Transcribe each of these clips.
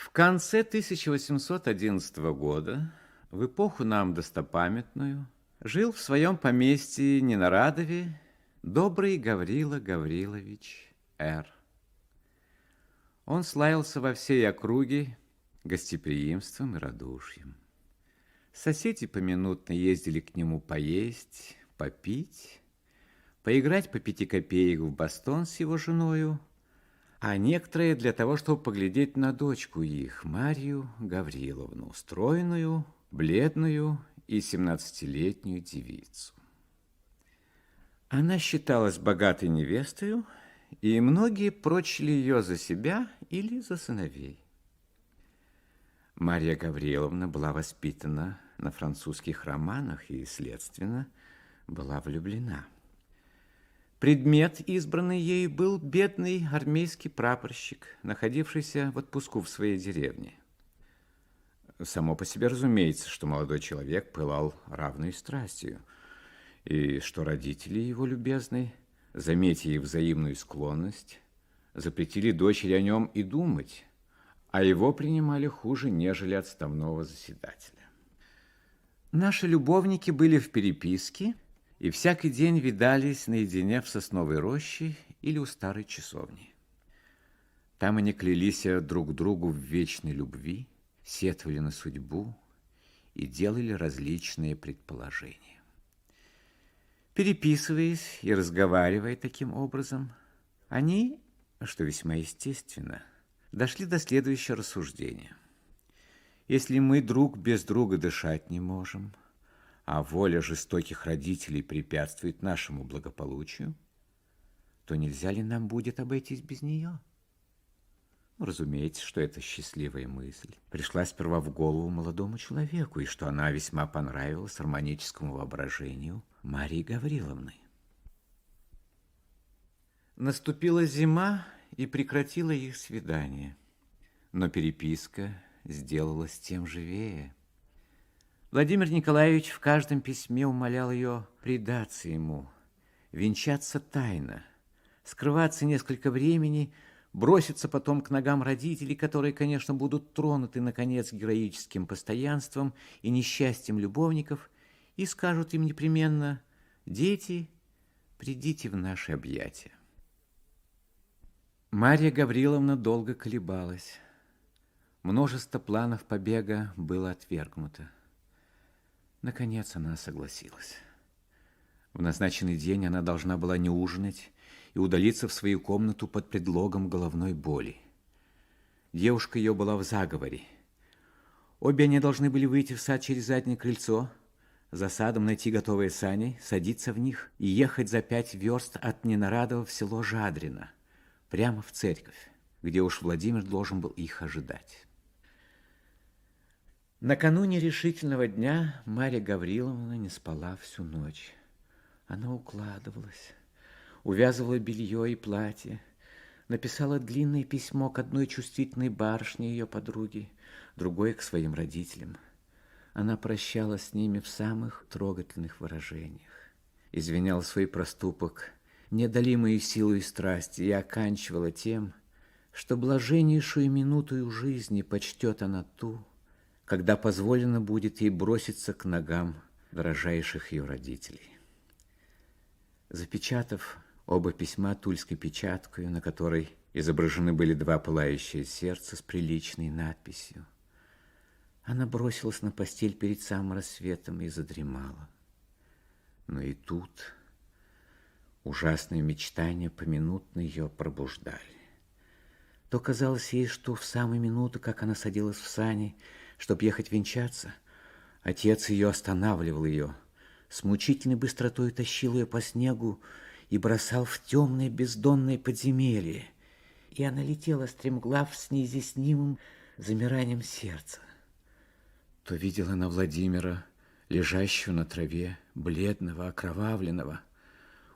В конце 1811 года, в эпоху нам достопамятную, жил в своем поместье Ненарадове добрый Гаврила Гаврилович Р. Он славился во всей округе гостеприимством и радушием. Соседи поминутно ездили к нему поесть, попить, поиграть по 5 копеек в бастон с его женою, а некоторые для того, чтобы поглядеть на дочку их, Марью Гавриловну, стройную, бледную и 17-летнюю девицу. Она считалась богатой невестою, и многие прочили ее за себя или за сыновей. Марья Гавриловна была воспитана на французских романах и, следственно, была влюблена. Предмет, избранный ею, был бедный армейский прапорщик, находившийся в отпуску в своей деревне. Само по себе разумеется, что молодой человек пылал равной страстью, и что родители его любезные, заметя их взаимную склонность, запретили дочери о нем и думать, а его принимали хуже, нежели отставного заседателя. Наши любовники были в переписке, и всякий день видались наедине в сосновой роще или у старой часовни. Там они клялись друг другу в вечной любви, сетовали на судьбу и делали различные предположения. Переписываясь и разговаривая таким образом, они, что весьма естественно, дошли до следующего рассуждения. Если мы друг без друга дышать не можем, а воля жестоких родителей препятствует нашему благополучию, то нельзя ли нам будет обойтись без нее? Разумеется, что эта счастливая мысль пришла сперва в голову молодому человеку, и что она весьма понравилась романическому воображению Марии Гавриловны. Наступила зима и прекратила их свидание, но переписка сделалась тем живее. Владимир Николаевич в каждом письме умолял ее предаться ему, венчаться тайно, скрываться несколько времени, броситься потом к ногам родителей, которые, конечно, будут тронуты, наконец, героическим постоянством и несчастьем любовников, и скажут им непременно: «Дети, придите в наши объятия». Марья Гавриловна долго колебалась. Множество планов побега было отвергнуто. Наконец она согласилась. В назначенный день она должна была не ужинать и удалиться в свою комнату под предлогом головной боли. Девушка ее была в заговоре. Обе они должны были выйти в сад через заднее крыльцо, за садом найти готовые сани, садиться в них и ехать за 5 верст от Ненарадова в село Жадрино, прямо в церковь, где уж Владимир должен был их ожидать. Накануне решительного дня Марья Гавриловна не спала всю ночь. Она укладывалась, увязывала белье и платье, написала длинное письмо к одной чувствительной барышне ее подруги, другой к своим родителям. Она прощалась с ними в самых трогательных выражениях, извиняла свой проступок неодолимой силой страсти и оканчивала тем, что блаженнейшую минуту жизни почтет она ту, когда позволено будет ей броситься к ногам дорожайших ее родителей. Запечатав оба письма тульской печаткой, на которой изображены были 2 пылающие сердца с приличной надписью, она бросилась на постель перед самым рассветом и задремала. Но и тут ужасные мечтания поминутно ее пробуждали. То казалось ей, что в самую минуту, как она садилась в сани, чтобы ехать венчаться, отец ее останавливал ее, с мучительной быстротой тащил ее по снегу и бросал в темное бездонное подземелье, и она летела стремглав с неизъяснимым замиранием сердца. То видела она Владимира, лежащего на траве, бледного, окровавленного.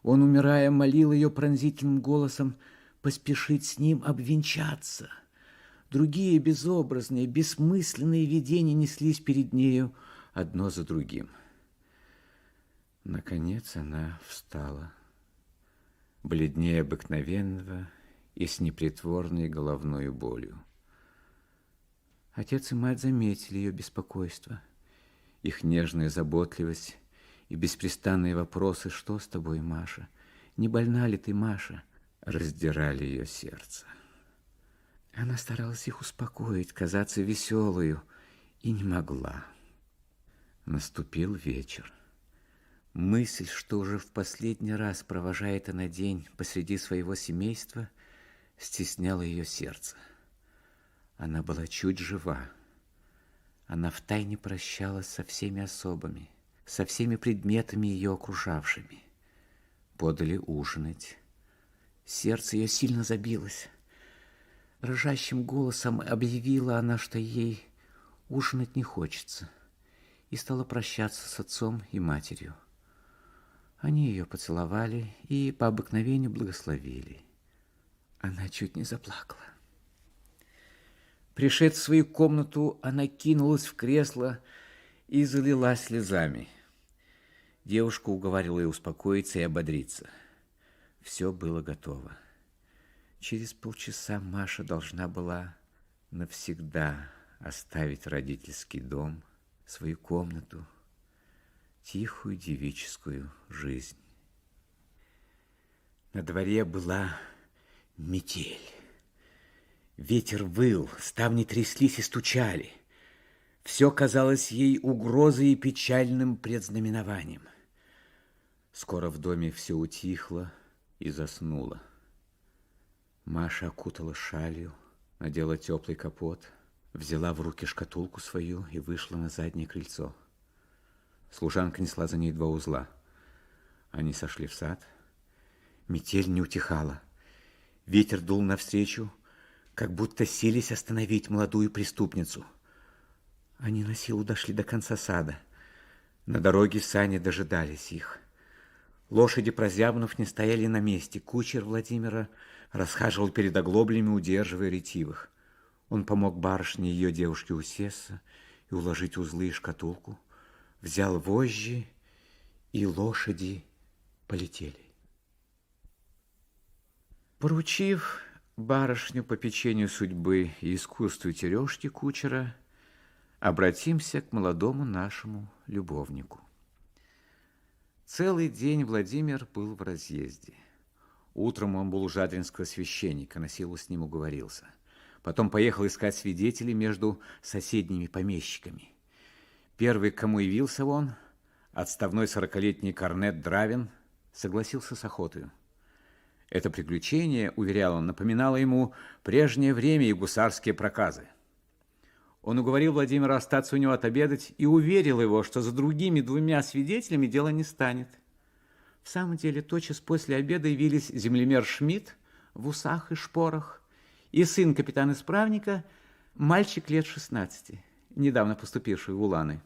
Он, умирая, молил ее пронзительным голосом поспешить с ним обвенчаться. Другие безобразные, бессмысленные видения неслись перед нею одно за другим. Наконец она встала, бледнее обыкновенного и с непритворной головной болью. Отец и мать заметили ее беспокойство. Их нежная заботливость и беспрестанные вопросы: «Что с тобой, Маша? Не больна ли ты, Маша?» раздирали ее сердце. Она старалась их успокоить, казаться веселою, и не могла. Наступил вечер. Мысль, что уже в последний раз провожает она день посреди своего семейства, стесняла ее сердце. Она была чуть жива. Она втайне прощалась со всеми особами, со всеми предметами ее окружавшими. Подали ужинать. Сердце ее сильно забилось. Дрожащим голосом объявила она, что ей ужинать не хочется, и стала прощаться с отцом и матерью. Они ее поцеловали и по обыкновению благословили. Она чуть не заплакала. Пришед в свою комнату, она кинулась в кресло и залилась слезами. Девушка уговаривала ее успокоиться и ободриться. Все было готово. Через полчаса Маша должна была навсегда оставить родительский дом, свою комнату, тихую девическую жизнь. На дворе была метель. Ветер выл, ставни тряслись и стучали. Все казалось ей угрозой и печальным предзнаменованием. Скоро в доме все утихло и заснуло. Маша окутала шалью, надела теплый капот, взяла в руки шкатулку свою и вышла на заднее крыльцо. Служанка несла за ней 2 узла. Они сошли в сад. Метель не утихала. Ветер дул навстречу, как будто сились остановить молодую преступницу. Они на силу дошли до конца сада. На дороге сани дожидались их. Лошади, прозябнув, не стояли на месте. Кучер Владимира расхаживал перед оглоблями, удерживая ретивых. Он помог барышне и ее девушке усесться и уложить узлы и шкатулку, взял вожжи, и лошади полетели. Поручив барышню по попечению судьбы и искусству тережки кучера, обратимся к молодому нашему любовнику. Целый день Владимир был в разъезде. Утром он был у жадринского священника, на силу с ним уговорился. Потом поехал искать свидетелей между соседними помещиками. Первый, к кому явился он, отставной 40-летний корнет Дравин, согласился с охотою. Это приключение, уверял он, напоминало ему прежнее время и гусарские проказы. Он уговорил Владимира остаться у него отобедать и уверил его, что за другими 2 свидетелями дело не станет. В самом деле, тотчас после обеда явились землемер Шмидт в усах и шпорах и сын капитана-исправника, мальчик лет 16, недавно поступивший в Уланы.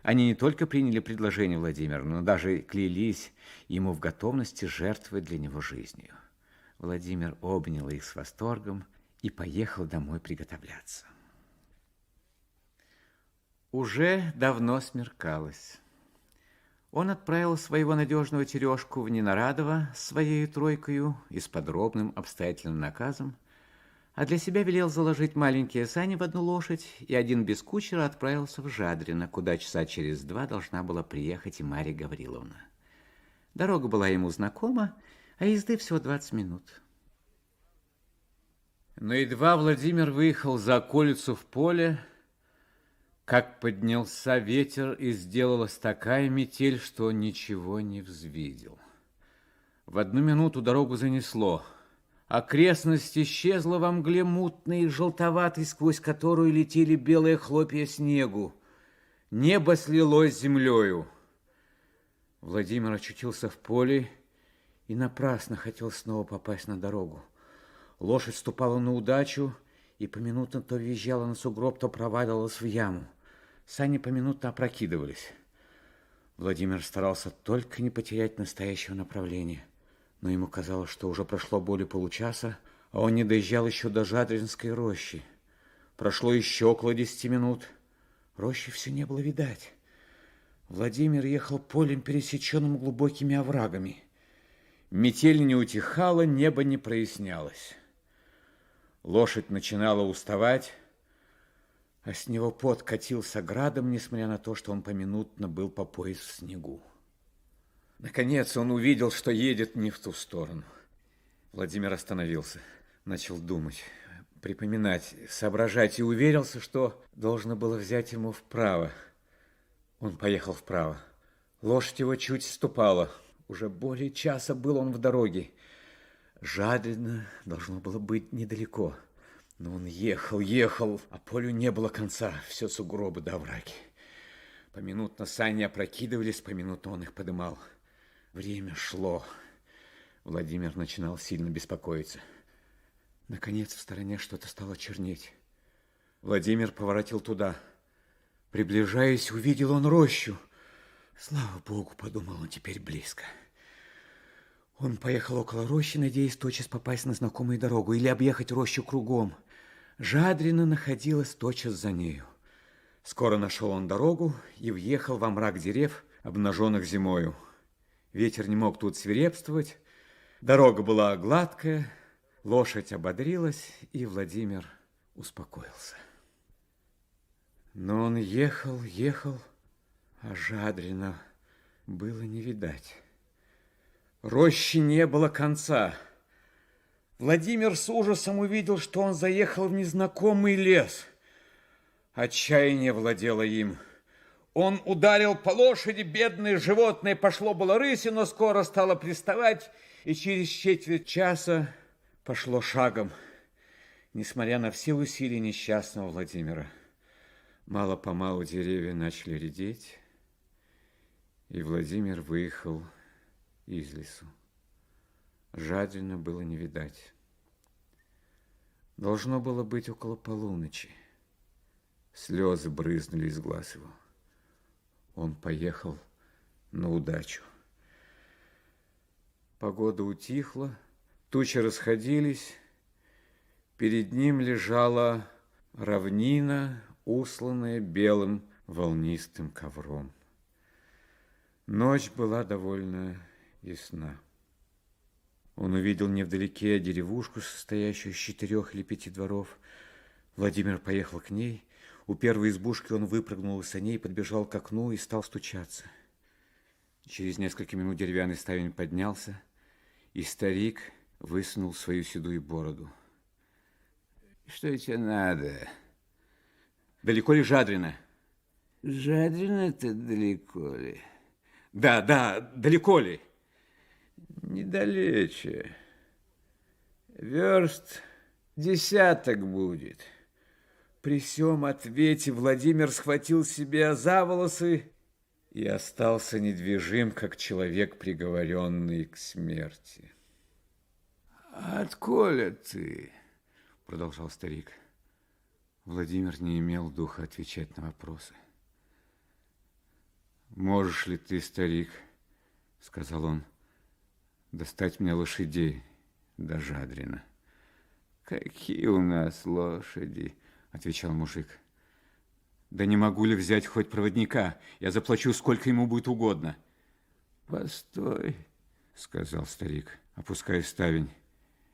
Они не только приняли предложение Владимира, но даже клялись ему в готовности жертвовать для него жизнью. Владимир обнял их с восторгом и поехал домой приготовляться. Уже давно смеркалось. Он отправил своего надежного Терешку в Ненарадово с своей тройкою и с подробным обстоятельным наказом, а для себя велел заложить маленькие сани в одну лошадь, и один без кучера отправился в Жадрино, куда часа через 2 должна была приехать и Марья Гавриловна. Дорога была ему знакома, а езды всего 20 минут. Но едва Владимир выехал за околицу в поле, как поднялся ветер, и сделалась такая метель, что он ничего не взвидел. В 1 минуту дорогу занесло. Окрестность исчезла во мгле мутной и желтоватой, сквозь которую летели белые хлопья снегу. Небо слилось с землею. Владимир очутился в поле и напрасно хотел снова попасть на дорогу. Лошадь ступала на удачу и поминутно то въезжала на сугроб, то проваливалась в яму. Сани поминутно опрокидывались. Владимир старался только не потерять настоящего направления, но ему казалось, что уже прошло более получаса, а он не доезжал еще до Жадринской рощи. Прошло еще около 10 минут. Рощи все не было видать. Владимир ехал полем, пересеченным глубокими оврагами. Метель не утихала, небо не прояснялось. Лошадь начинала уставать. а с него пот катился градом, несмотря на то, что он поминутно был по пояс в снегу. Наконец он увидел, что едет не в ту сторону. Владимир остановился, начал думать, припоминать, соображать и уверился, что должно было взять ему вправо. Он поехал вправо. Лошадь его чуть ступала. Уже более часа был он в дороге. Жадрино должно было быть недалеко. Но он ехал, а полю не было конца. Все сугробы да овраги. Поминутно сани опрокидывались, поминутно он их подымал. Время шло. Владимир начинал сильно беспокоиться. Наконец в стороне что-то стало чернеть. Владимир поворотил туда. Приближаясь, увидел он рощу. Слава Богу, подумал он, теперь близко. Он поехал около рощи, надеясь тотчас попасть на знакомую дорогу или объехать рощу кругом. Жадрино находилась тотчас за нею. Скоро нашел он дорогу и въехал во мрак дерев, обнаженных зимою. Ветер не мог тут свирепствовать. Дорога была гладкая, лошадь ободрилась, и Владимир успокоился. Но он ехал, а Жадрино было не видать. Рощи не было конца. Владимир с ужасом увидел, что он заехал в незнакомый лес. Отчаяние владело им. Он ударил по лошади, бедное животное пошло было рысью, но скоро стало приставать, и через четверть часа пошло шагом, несмотря на все усилия несчастного Владимира. Мало-помалу деревья начали редеть, и Владимир выехал из лесу. Жадрино было не видать. Должно было быть около полуночи. Слезы брызнули из глаз его. Он поехал на удачу. Погода утихла, тучи расходились. Перед ним лежала равнина, усланная белым волнистым ковром. Ночь была довольно ясна. Он увидел невдалеке деревушку, состоящую из 4 или 5 дворов. Владимир поехал к ней. У первой избушки он выпрыгнул из саней, подбежал к окну и стал стучаться. Через несколько минут деревянный ставень поднялся, и старик высунул свою седую бороду. Что тебе надо? Далеко ли Жадрино? Жадрино-то далеко ли? Да, далеко ли? Недалече. Верст 10 будет. При сём ответе Владимир схватил себя за волосы и остался недвижим, как человек, приговоренный к смерти. «Отколя ты?» — продолжал старик. Владимир не имел духа отвечать на вопросы. «Можешь ли ты, старик, — сказал он, — достать мне лошадей до Жадрино?» «Какие у нас лошади?» — отвечал мужик. «Да не могу ли взять хоть проводника? Я заплачу, сколько ему будет угодно». «Постой, — сказал старик, опуская ставень.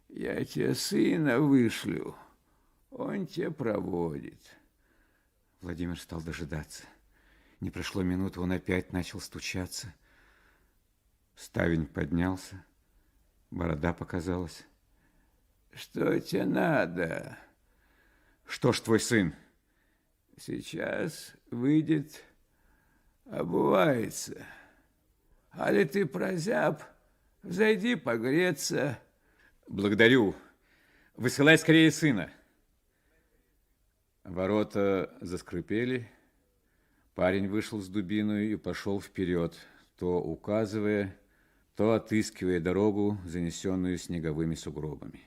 я тебе сына вышлю, он тебя проводит». Владимир стал дожидаться. Не прошло минуты, он опять начал стучаться. Ставень поднялся, борода показалась. «Что тебе надо?» «Что ж твой сын?» «Сейчас выйдет, обувается. Али ты прозяб, взойди погреться». «Благодарю. Высылай скорее сына». Ворота заскрипели. Парень вышел с дубиной и пошел вперед, то указывая, то отыскивая дорогу, занесенную снеговыми сугробами.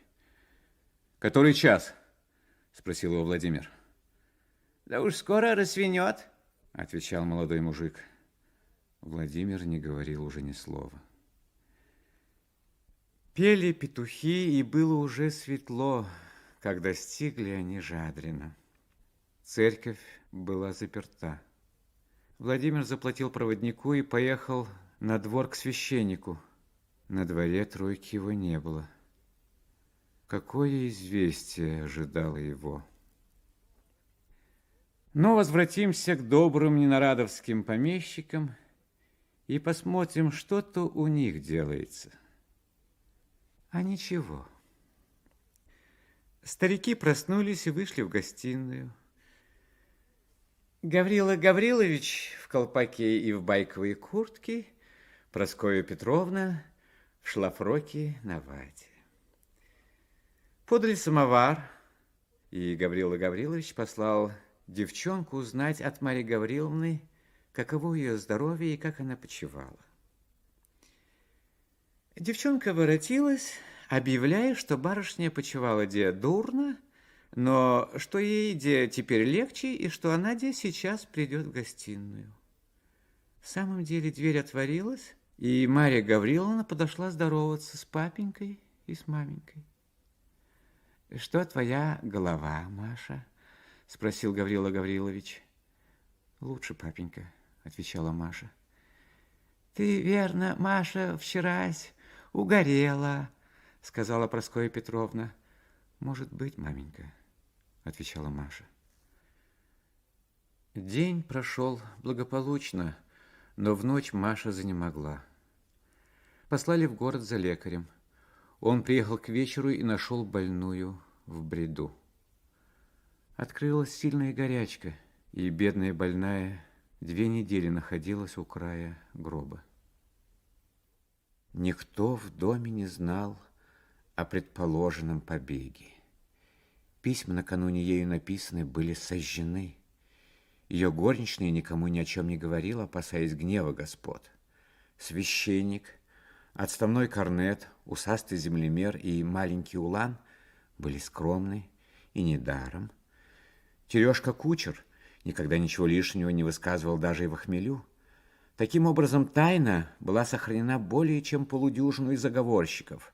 «Который час?» — спросил его Владимир. «Да уж скоро рассвенет», — отвечал молодой мужик. Владимир не говорил уже ни слова. Пели петухи, и было уже светло, когда достигли они Жадрино. Церковь была заперта. Владимир заплатил проводнику и поехал на двор к священнику. На дворе тройки его не было. Какое известие ожидало его? Но возвратимся к добрым ненарадовским помещикам и посмотрим, что-то у них делается. А ничего. Старики проснулись и вышли в гостиную. Гаврила Гаврилович в колпаке и в байковой куртке, Прасковья Петровна в шлафроке на вате. Подали самовар, и Гаврила Гаврилович послал девчонку узнать от Марьи Гавриловны, каково ее здоровье и как она почивала. Девчонка воротилась, объявляя, что барышня почивала де дурно, но что ей де теперь легче, и что она де сейчас придет в гостиную. В самом деле дверь отворилась, и Марья Гавриловна подошла здороваться с папенькой и с маменькой. «Что твоя голова, Маша?» – спросил Гаврила Гаврилович. «Лучше, папенька», – отвечала Маша. «Ты, верно, Маша, вчерась угорела», – сказала Прасковья Петровна. «Может быть, маменька», – отвечала Маша. День прошел благополучно, но в ночь Маша занемогла. Послали в город за лекарем. Он приехал к вечеру и нашел больную в бреду. Открылась сильная горячка, и бедная больная 2 недели находилась у края гроба. Никто в доме не знал о предположенном побеге. Письма, накануне ею написанные, были сожжены. Ее горничная никому ни о чем не говорила, опасаясь гнева господ. Священник, отставной корнет, усастый землемер и маленький улан были скромны и недаром. Терешка-кучер никогда ничего лишнего не высказывал даже и во хмелю. Таким образом, тайна была сохранена более чем полудюжину из заговорщиков.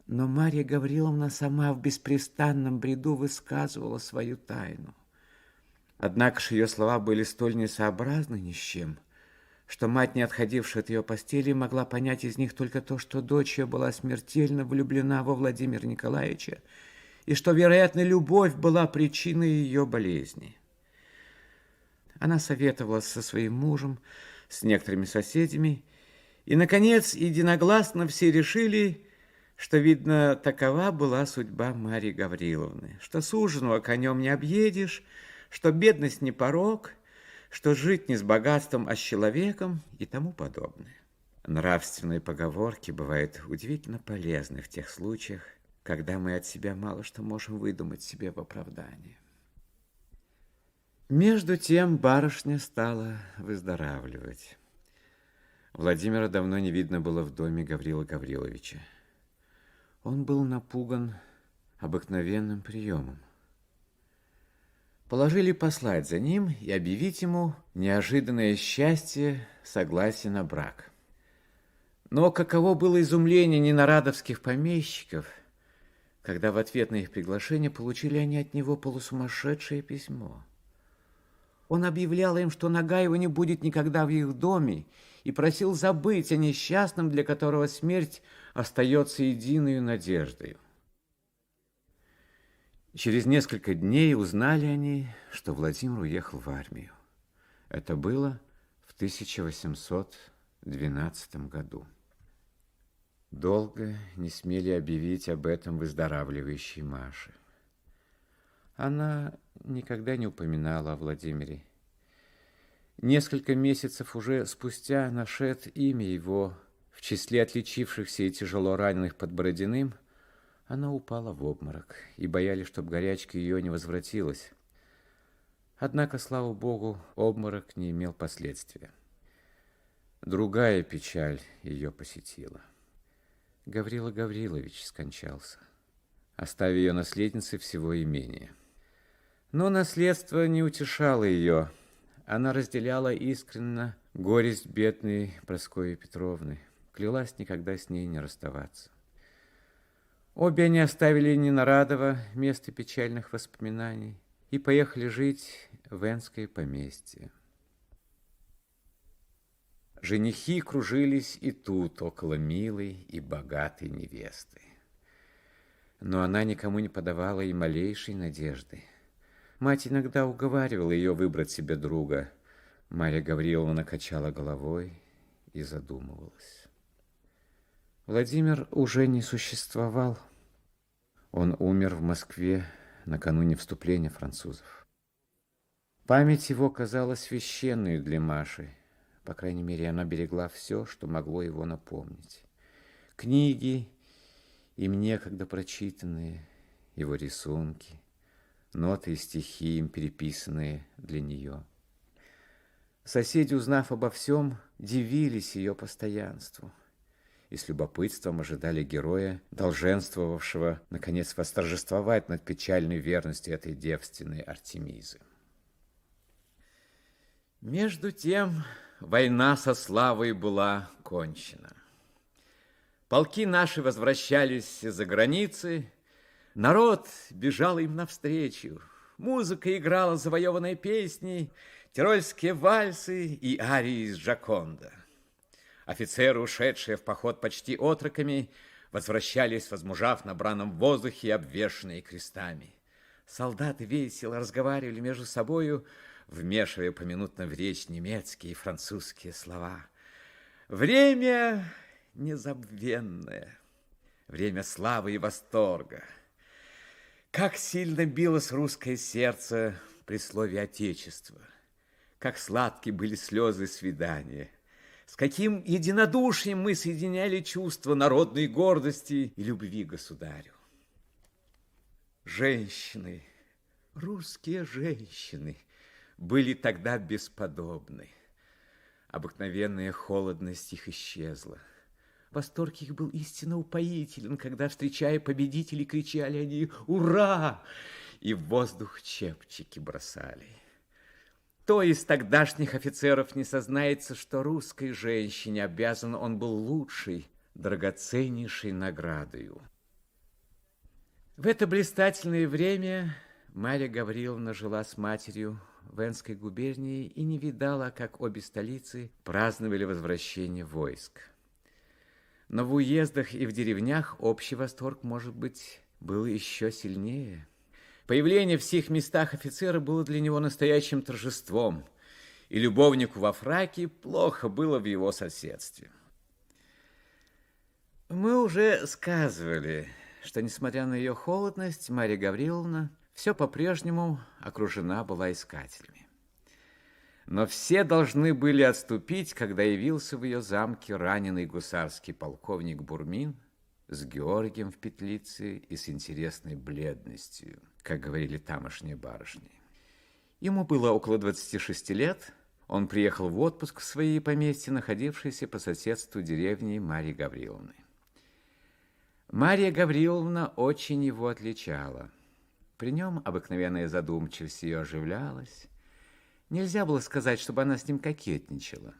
Но Марья Гавриловна сама в беспрестанном бреду высказывала свою тайну. Однако же ее слова были столь несообразны ни с чем, что мать, не отходившая от ее постели, могла понять из них только то, что дочь ее была смертельно влюблена во Владимира Николаевича, и что, вероятно, любовь была причиной ее болезни. Она советовалась со своим мужем, с некоторыми соседями, и, наконец, единогласно все решили, что, видно, такова была судьба Марьи Гавриловны, что суженого конем не объедешь, что бедность не порок, что жить не с богатством, а с человеком и тому подобное. Нравственные поговорки бывают удивительно полезны в тех случаях, когда мы от себя мало что можем выдумать себе в оправдание. Между тем барышня стала выздоравливать. Владимира давно не видно было в доме Гаврила Гавриловича. Он был напуган обыкновенным приемом. Положили послать за ним и объявить ему неожиданное счастье, согласие на брак. Но каково было изумление ненарадовских помещиков, когда в ответ на их приглашение получили они от него полусумасшедшее письмо. Он объявлял им, что нога его не будет никогда в их доме, и просил забыть о несчастном, для которого смерть остается единой надеждой. Через несколько дней узнали они, что Владимир уехал в армию. Это было в 1812 году. Долго не смели объявить об этом выздоравливающей Маше. Она никогда не упоминала о Владимире. Несколько месяцев уже спустя, нашед имя его в числе отличившихся и тяжело раненых под Бородиным, она упала в обморок, и боялись, чтоб горячка ее не возвратилась. Однако, слава Богу, обморок не имел последствия. Другая печаль ее посетила. Гаврила Гаврилович скончался, оставив ее наследницей всего имения. Но наследство не утешало ее. Она разделяла искренно горесть бедной Прасковьи Петровны, клялась никогда с ней не расставаться. Обе они оставили Ненарадово, место печальных воспоминаний, и поехали жить в Энское поместье. Женихи кружились и тут, около милой и богатой невесты. Но она никому не подавала и малейшей надежды. Мать иногда уговаривала ее выбрать себе друга. Марья Гавриловна качала головой и задумывалась. Владимир уже не существовал. Он умер в Москве накануне вступления французов. Память его казалась священной для Маши. По крайней мере, она берегла все, что могло его напомнить. Книги, им некогда прочитанные, его рисунки, ноты и стихи, им переписанные для нее. Соседи, узнав обо всем, дивились ее постоянству и с любопытством ожидали героя, долженствовавшего, наконец, восторжествовать над печальной верностью этой девственной Артемизы. Между тем, война со славой была кончена. Полки наши возвращались из-за границы, народ бежал им навстречу, музыка играла завоеванные песни, тирольские вальсы и арии из Джоконда. Офицеры, ушедшие в поход почти отроками, возвращались, возмужав на бранном воздухе и обвешанные крестами. Солдаты весело разговаривали между собою, вмешивая поминутно в речь немецкие и французские слова. Время незабвенное, время славы и восторга. Как сильно билось русское сердце при слове «Отечество», как сладки были слезы свидания, с каким единодушием мы соединяли чувства народной гордости и любви к государю. Женщины, русские женщины, были тогда бесподобны. Обыкновенная холодность их исчезла. Восторг их был истинно упоителен, когда, встречая победителей, кричали они «Ура!» и в воздух чепчики бросали. Кто из тогдашних офицеров не сознается, что русской женщине обязан он был лучшей, драгоценнейшей наградою? В это блистательное время Марья Гавриловна жила с матерью в Энской губернии и не видала, как обе столицы праздновали возвращение войск. Но в уездах и в деревнях общий восторг, может быть, был еще сильнее. Появление в сих местах офицера было для него настоящим торжеством, и любовнику во фраке плохо было в его соседстве. Мы уже сказывали, что, несмотря на ее холодность, Марья Гавриловна все по-прежнему окружена была искателями. Но все должны были отступить, когда явился в ее замке раненый гусарский полковник Бурмин с Георгием в петлице и с интересной бледностью, как говорили тамошние барышни. Ему было около 26 лет. Он приехал в отпуск в свои поместья, находившиеся по соседству деревни Марьи Гавриловны. Марья Гавриловна очень его отличала. При нем обыкновенная задумчивость ее оживлялась. Нельзя было сказать, чтобы она с ним кокетничала.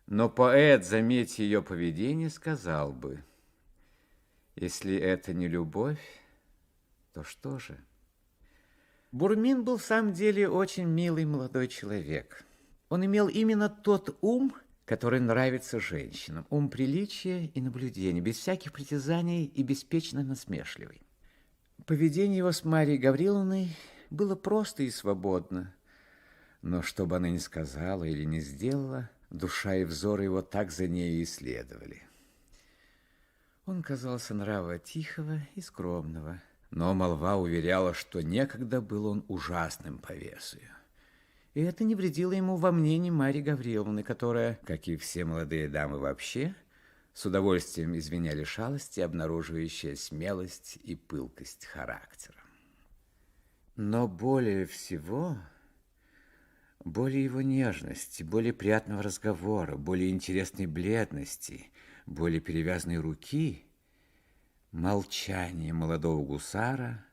Но поэт, заметив ее поведение, сказал бы: если это не любовь, то что же? Бурмин был в самом деле очень милый молодой человек. Он имел именно тот ум, который нравится женщинам. Ум приличия и наблюдения, без всяких притязаний и беспечно насмешливый. Поведение его с Марьей Гавриловной было просто и свободно. Но что бы она ни сказала или не сделала, душа и взор его так за нею и следовали. Он казался нрава тихого и скромного, но молва уверяла, что некогда был он ужасным повесою. И это не вредило ему во мнении Марьи Гавриловны, которая, как и все молодые дамы вообще, с удовольствием извиняли шалости, обнаруживающие смелость и пылкость характера. Но более всего, более его нежности, более приятного разговора, более интересной бледности, более перевязанной руки, молчание молодого гусара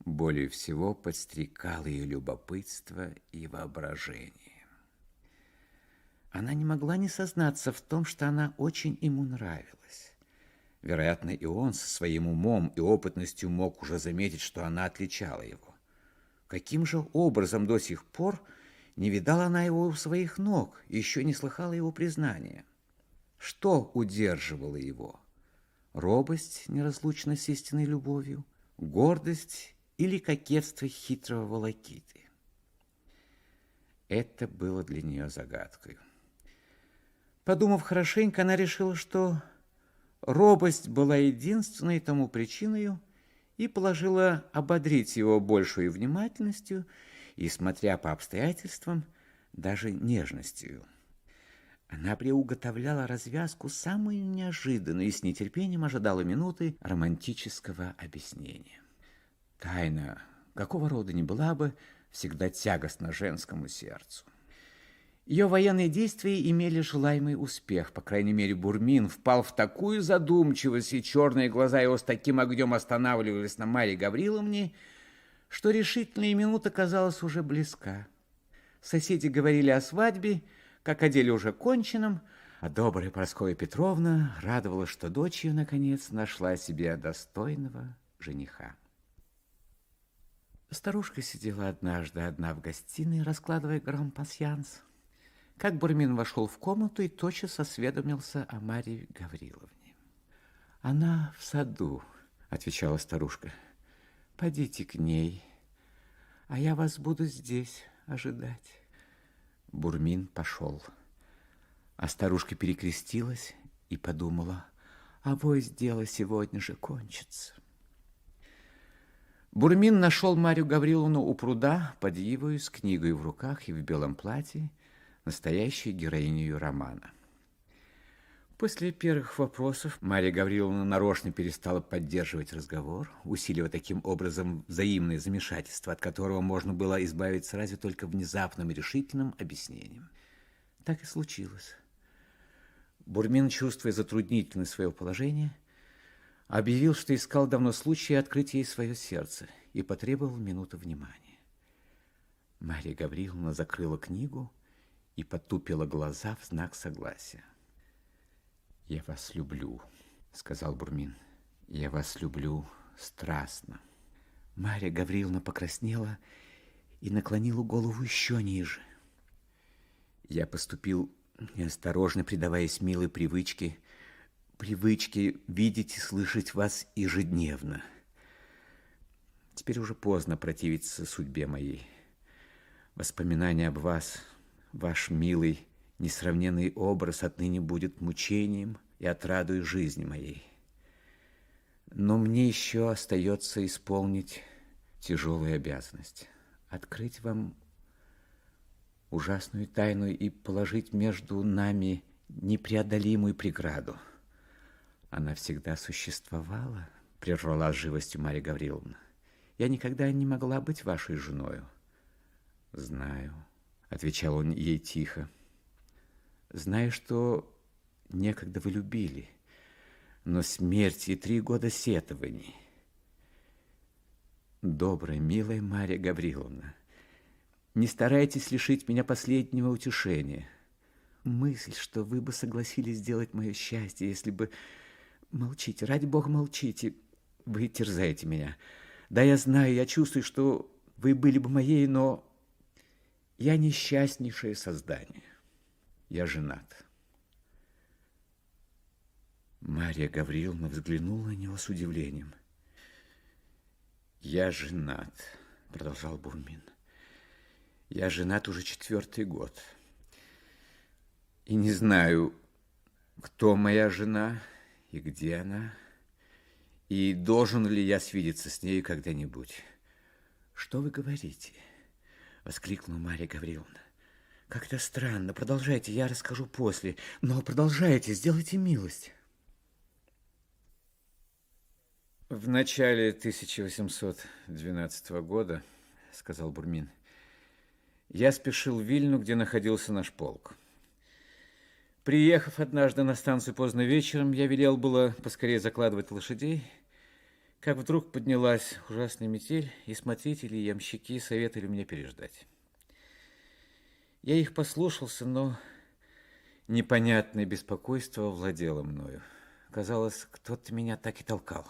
более всего подстрекало ее любопытство и воображение. Она не могла не сознаться в том, что она очень ему нравилась. Вероятно, и он со своим умом и опытностью мог уже заметить, что она отличала его. Каким же образом до сих пор не видала она его у своих ног и еще не слыхала его признания? Что удерживало его? Робость, неразлучная с истинной любовью, гордость или кокетство хитрого волокиты. Это было для нее загадкой. Подумав хорошенько, она решила, что робость была единственной тому причиной, и положила ободрить его большей внимательностью и, смотря по обстоятельствам, даже нежностью. Она приуготовляла развязку самую неожиданную и с нетерпением ожидала минуты романтического объяснения. Тайна, какого рода ни была бы, всегда тягостна женскому сердцу. Ее военные действия имели желаемый успех. По крайней мере, Бурмин впал в такую задумчивость, и черные глаза его с таким огнем останавливались на Марье Гавриловне, что решительная минута казалась уже близка. Соседи говорили о свадьбе, как о деле уже конченном, а добрая Прасковья Петровна радовалась, что дочь ее, наконец, нашла себе достойного жениха. Старушка сидела однажды одна в гостиной, раскладывая гран-пасьянс. Как Бурмин вошел в комнату и тотчас осведомился о Марье Гавриловне. «Она в саду», — отвечала старушка. «Подите к ней, а я вас буду здесь ожидать». Бурмин пошел, а старушка перекрестилась и подумала: авось дело сегодня же кончится. Бурмин нашел Марью Гавриловну у пруда под ивою с книгой в руках и в белом платье, настоящей героиней романа. После первых вопросов Марья Гавриловна нарочно перестала поддерживать разговор, усиливая таким образом взаимное замешательство, от которого можно было избавиться разве только внезапным и решительным объяснением. Так и случилось. Бурмин, чувствуя затруднительность своего положения, объявил, что искал давно случая открыть ей свое сердце и потребовал минуты внимания. Марья Гавриловна закрыла книгу и потупила глаза в знак согласия. «Я вас люблю», — сказал Бурмин. «Я вас люблю страстно». Марья Гавриловна покраснела и наклонила голову еще ниже. Я поступил неосторожно, предаваясь милой привычке видеть и слышать вас ежедневно. Теперь уже поздно противиться судьбе моей. Воспоминание об вас, ваш милый, несравненный образ отныне будет мучением и отрадой жизни моей. Но мне еще остается исполнить тяжелую обязанность, открыть вам ужасную тайну и положить между нами непреодолимую преграду. Она всегда существовала, прервала с живостью Марья Гавриловна. Я никогда не могла быть вашей женою. Знаю, отвечал он ей тихо. Знаю, что некогда вы любили, но смерть и 3 года сетований. Добрая, милая Марья Гавриловна, не старайтесь лишить меня последнего утешения. Мысль, что вы бы согласились сделать мое счастье, если бы... Молчите, ради Бога, молчите. Вы терзаете меня. Да, я знаю, я чувствую, что вы были бы моей, но я несчастнейшее создание. Я женат. Марья Гавриловна взглянула на него с удивлением. «Я женат», — продолжал Бурмин. «Я женат уже 4-й год. И не знаю, кто моя жена и где она, и должен ли я свидеться с ней когда-нибудь». «Что вы говорите?» — воскликнула Марья Гавриловна. «Как это странно. Продолжайте, я расскажу после. Но продолжайте, сделайте милость». «В начале 1812 года, — сказал Бурмин, — я спешил в Вильну, где находился наш полк. Приехав однажды на станцию поздно вечером, я велел было поскорее закладывать лошадей, как вдруг поднялась ужасная метель, и смотрители и ямщики советовали мне переждать. Я их послушался, но непонятное беспокойство владело мною. Казалось, кто-то меня так и толкал.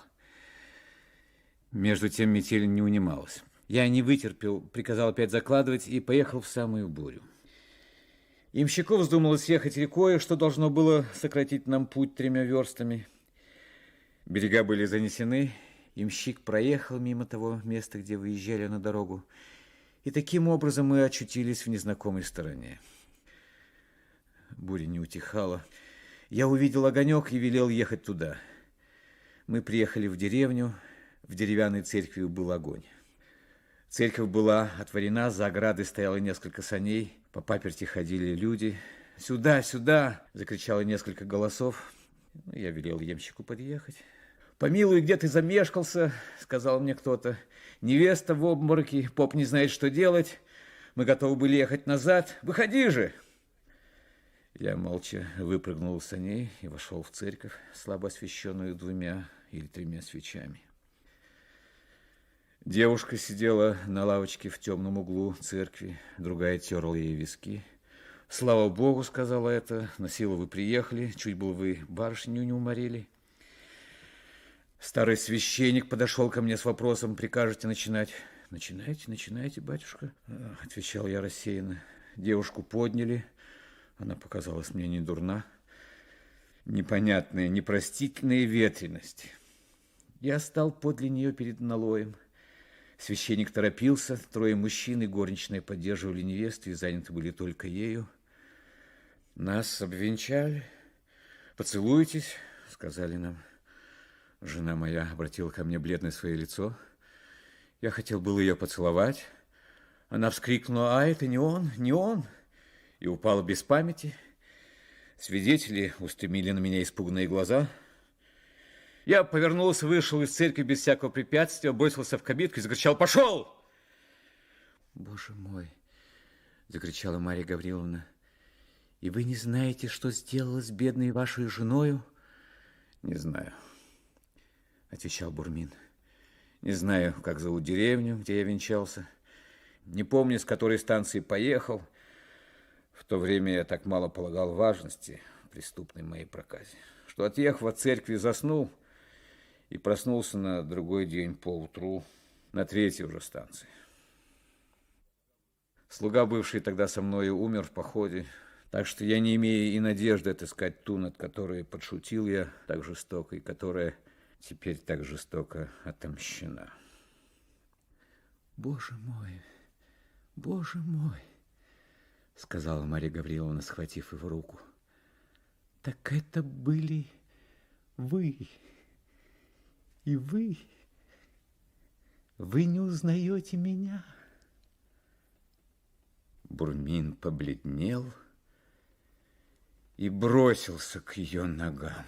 Между тем метель не унималась. Я не вытерпел, приказал опять закладывать и поехал в самую бурю. Ямщику вздумалось ехать рекой, что должно было сократить нам путь 3 верстами. Берега были занесены, Ямщик проехал мимо того места, где выезжали на дорогу, и таким образом мы очутились в незнакомой стороне. Буря не утихала. Я увидел огонек и велел ехать туда. Мы приехали в деревню. В деревянной церкви был огонь. Церковь была отворена, за оградой стояло несколько саней, по паперти ходили люди. «Сюда, сюда!» – закричало несколько голосов. Я велел ямщику подъехать. «Помилуй, где ты замешкался?» – сказал мне кто-то. «Невеста в обмороке, поп не знает, что делать. Мы готовы были ехать назад. Выходи же!» Я молча выпрыгнул из саней и вошел в церковь, слабо освещенную 2 или 3 свечами. Девушка сидела на лавочке в темном углу церкви, другая терла ей виски. «Слава Богу, — сказала это, — на силу вы приехали, чуть было вы барышню не уморили». Старый священник подошел ко мне с вопросом: «Прикажете начинать?» «Начинайте, начинайте, батюшка», — отвечал я рассеянно. Девушку подняли, она показалась мне не дурна. Непонятная, непростительная ветреность. Я стал подле нее перед налоем. Священник торопился, 3 мужчин и горничная поддерживали невесту и заняты были только ею. Нас обвенчали. «Поцелуйтесь», — сказали нам. Жена моя обратила ко мне бледное свое лицо. Я хотел было ее поцеловать. Она вскрикнула: «А это не он, не он!» и упала без памяти. Свидетели устремили на меня испуганные глаза. Я повернулся, вышел из церкви без всякого препятствия, бросился в кабинку и закричал: «Пошел!» «Боже мой!» — закричала Марья Гавриловна. «И вы не знаете, что сделала с бедной вашей женою?» «Не знаю», — отвечал Бурмин. «Не знаю, как зовут деревню, где я венчался. Не помню, с которой станции поехал. В то время я так мало полагал важности преступной моей проказе, что, отъехав от церкви, заснул и проснулся на другой день поутру на 3-й уже станции. Слуга, бывший тогда со мною, умер в походе, так что я не имею и надежды отыскать ту, над которой подшутил я так жестоко, и которая теперь так жестоко отомщена». «Боже мой!» — сказала Марья Гавриловна, схватив его руку. «Так это были вы, и вы не узнаете меня?» Бурмин побледнел и бросился к ее ногам.